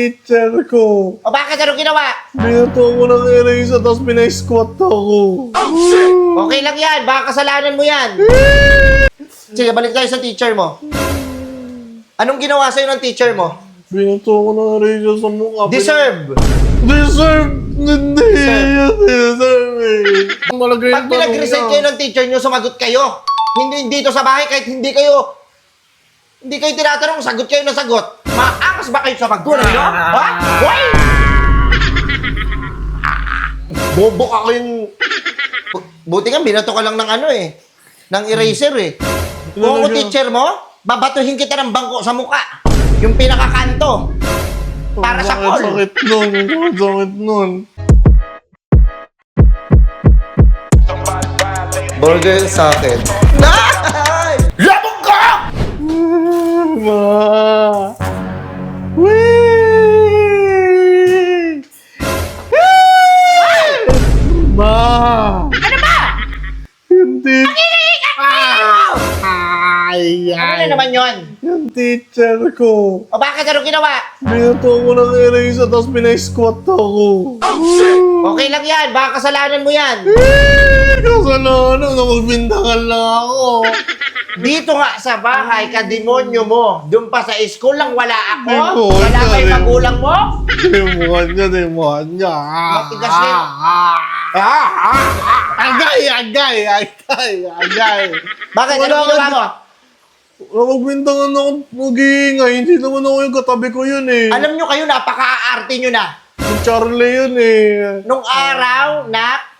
teacher ko. O bakit? Anong ginawa? Binato ko ng eraser tapos pinay-squat ako. Okay lang yan. Baka kasalanan mo yan. Sige, balik tayo sa teacher mo. Anong ginawa sa'yo ng teacher mo? Binato ko ng eraser sa mukha. Deserve. Deserve! Hindi yan deserve eh. Malagay Pag pinag-resign kayo ng teacher nyo, sumagot kayo. Hindi dito sa bahay kahit hindi kayo tinatanong, sagot kayo na sagot. Maangas ba kayo sa magulang nyo? Ha? Hoy! Bobo ako yung... Buti nga, binato ka lang ng ano eh. Ng eraser eh. Kung ako teacher mo, babatuhin kita ng bangko sa muka. Yung pinakakanto. Para sa call. Sakit nun. Sakit nun. Burger sa akin. Labog ka! Ma! Wee! Ma! Ano ba? Hindi. Ay, Ano na naman yon? yung teacher ko. O bakit? Anong ginawa? Binato ko ng eraser tapos pinay-squat ako. Okay lang yan. Baka kasalanan mo yan. Kasalanan, nagbintangan lang ako. Dito nga sa bahay, kademonyo mo. Doon pa sa school lang, wala ako. Demonyo, Wala pa yung demonyo. magulang mo. Demonyo. Matigas na yun. Agay. Bakit? Wala Anong ginawa mo? Nagbintangan ako, mag-iingay. Hindi naman ako yung katabi ko yun eh. Alam nyo kayo, napaka-aarte nyo na. Si Charlie yun eh. Nung araw, nak,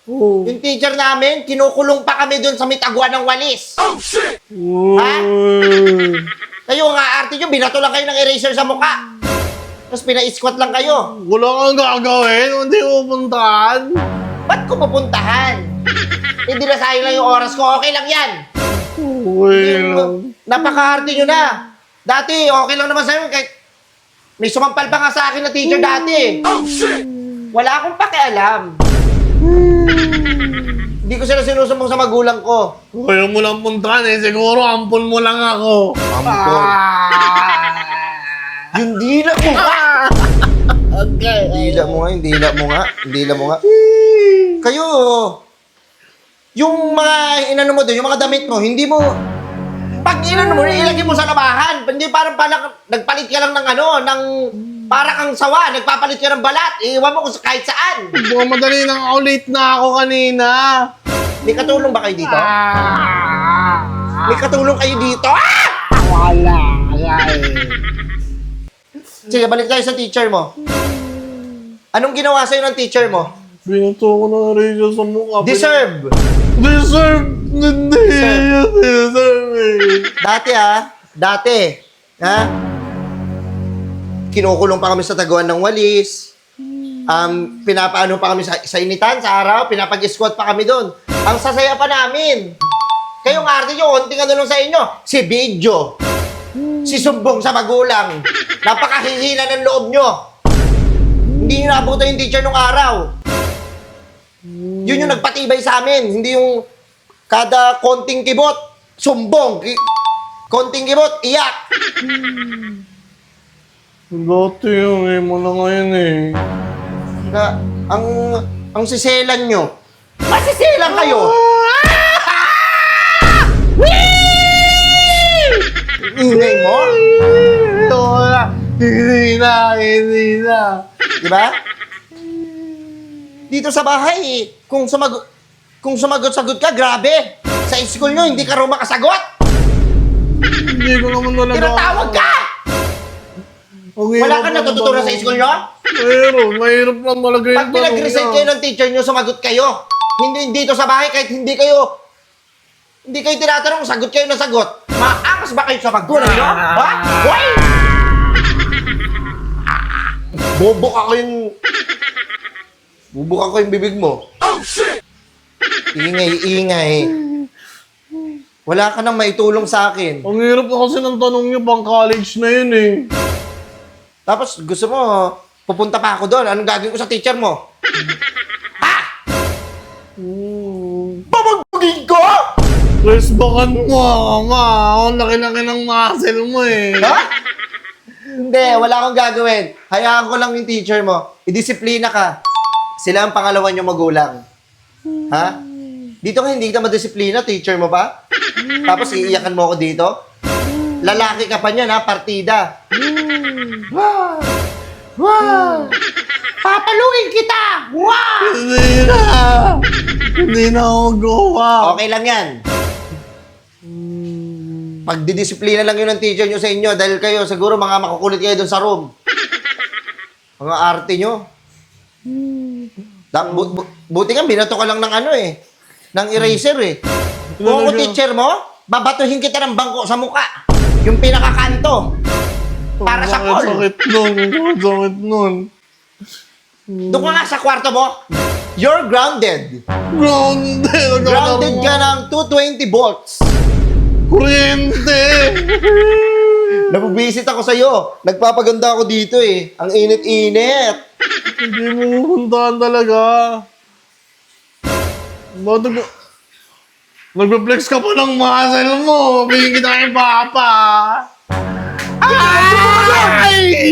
Oh. yung teacher namin, kinukulong pa kami doon sa mitaguan ng walis. Ha? Kayo nga arte nyo, binato lang kayo ng eraser sa mukha. Tapos pina-squat lang kayo. Wala kang gagawin, hindi ko puntahan. Ba't ko pupuntahan? Hindi na sayang lang yung oras ko, okay lang yan. Well, Napaka-arte nyo na. Dati, okay lang naman sa'yo. Kahit may sumampal pa nga sa akin na teacher dati. Wala akong pakialam. Hindi ko sila sinusumbong sa magulang ko. kaya mo lang puntahan eh. Siguro ampon mo lang ako. Ampon? Yung dila mo nga. Okay. Dila mo nga. Kayo, yung mga inano mo doon, yung mga damit mo, hindi mo... Pag inano mo, ilagay mo sa labahan. Hindi parang nagpalit ka lang ng para kang sawa, nagpapalit ka ng balat. Iwan mo kung kahit saan. Buka madali nang ako, late na ako kanina. May katulong ba kayo dito? May katulong kayo dito? Wala. Sige, balik tayo sa teacher mo. Anong ginawa sa'yo ng teacher mo? Binato ko ng eraser sa mukha. Deserve. Deserve! Hindi yan deserve eh. Dati. Kinukulong pa kami sa taguan ng walis. Pinapaano pa kami sa initan, sa araw. Pinapag-squat pa kami doon. Ang sasaya pa namin. Kayong arte nyo, konting ano lang sa inyo. Si Bidyo. Si Sumbong sa magulang. Napakahihina ng loob nyo. Hindi nyo nabuto yung teacher nung araw. Yun yung nagpatibay sa amin. Hindi yung kada konting kibot, sumbong. Konting kibot, iyak. Dati yung emo na ngayon eh. Na, ang siselan nyo. Masiselan kayo. Ingay mo? Hindi na. Diba? Dito sa bahay, kung sumagot-sagot ka, grabe. Sa school nyo, hindi ka raw makasagot. Hindi ko naman talaga. Tinatawag ka! Wala ka natututunan sa school nyo? Mahirap lang malagay Pag pinag-resign kayo ng teacher nyo, sumagot kayo. Hindi dito sa bahay, kahit hindi kayo tinatanong, sagot kayo na sagot. Maangas ba kayo sa magulang nyo? Ha? Hoy! Bubuk ako yung bibig mo. Ingay. Wala ka nang maitulong sa akin. Ang hirap na kasi ng tanong niyo, pang college na yun eh. Tapos gusto mo, pupunta pa ako doon. Anong gagawin ko sa teacher mo? Ha? Pabagbagin ko? Resbakan mo, ama. Ang laki-laki ng muscle mo eh. Ha? Hindi, wala akong gagawin. Hayaan ko lang yung teacher mo. Idisiplina ka. Sila ang pangalawa niyong magulang. Ha? Dito ka hindi ka madisiplina, teacher mo ba? Tapos iiyakan mo ako dito? Lalaki ka pa niyan, ha? Partida. Wow! Wow! Papaluin kita! Wow! Hindi na! Hindi na ako magawa. Okay lang yan. Pagdidisiplina lang yun ng teacher nyo sa inyo dahil kayo siguro mga makukulit kayo dun sa room. Mga arte nyo. Buti nga, binato ka lang ng ano eh. Ng eraser eh. Kung ako teacher mo, babatuhin kita ng bangko sa muka. Yung pinakakanto. Para sa call. Sakit nun. Sakit nun. Doon ka nga sa kwarto mo. You're grounded. Grounded. Grounded ka ng 220 volts. Kuryente. Nabubisit ako sa'yo. Nagpapaganda ako dito eh. Ang init-init. Hindi mo pupuntahan talaga. Ba't nagpe-flex ka pa ng muscle mo? Bigyan kita kay Papa. Ay!